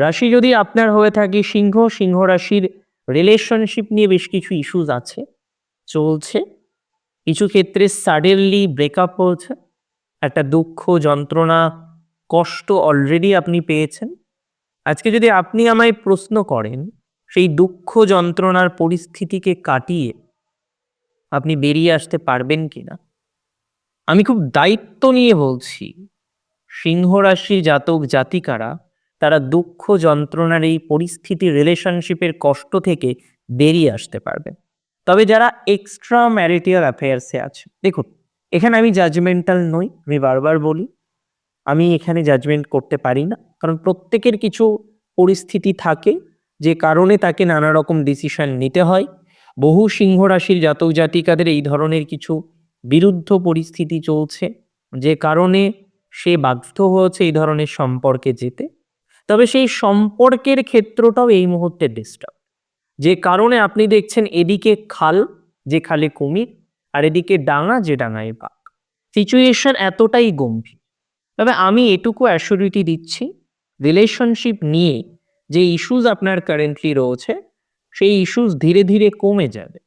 রাশি যদি আপনার হয়ে থাকে সিংহ, সিংহ রাশির রিলেশনশিপ নিয়ে বেশ কিছু ইস্যুস আছে, চলছে। কিছু ক্ষেত্রে সাডেনলি ব্রেকআপ হয়েছে। একটা দুঃখ, যন্ত্রণা, কষ্ট অলরেডি আপনি পেয়েছেন। আজকে যদি আপনি আমায় প্রশ্ন করেন, সেই দুঃখ যন্ত্রণার পরিস্থিতিকে কাটিয়ে আপনি বেরিয়ে আসতে পারবেন কিনা? আমি খুব দায়িত্ব নিয়ে বলছি, সিংহ রাশির জাতক জাতিকারা তারা দুঃখ যন্ত্রণার এই পরিস্থিতি রিলেশনশিপের কষ্ট থেকে বেরিয়ে আসতে পারবে। তবে যারা এক্সট্রা ম্যারিটাল অ্যাফেয়ার্সে আছে, দেখুন, এখানে আমি জাজমেন্টাল নই, আমি বারবার বলি, আমি এখানে জাজমেন্ট করতে পারি না, কারণ প্রত্যেকের কিছু পরিস্থিতি থাকে যে কারণে তাকে নানা রকম ডিসিশন নিতে হয়। বহু সিংহ রাশির জাতক জাতিকাদের এই ধরনের কিছু বিরুদ্ধ পরিস্থিতি চলছে, যে কারণে সে বাধ্য হয়েছে এই ধরনের সম্পর্কে যেতে। তবে সেই সম্পর্কের ক্ষেত্রটাও এই মুহূর্তে ডিস্টার্ব, যে কারণে আপনি দেখছেন এদিকে খাল, যে খালে কুমির, আর এদিকে ডাঙা, যে ডাঙায় বাঘ। সিচুয়েশন এতটাই গম্ভীর। তবে আমি এটুকু অ্যাসিউরিটি দিচ্ছি, রিলেশনশিপ নিয়ে যে ইস্যুস আপনার কারেন্টলি রয়েছে, সেই ইস্যুস ধীরে ধীরে কমে যাবে।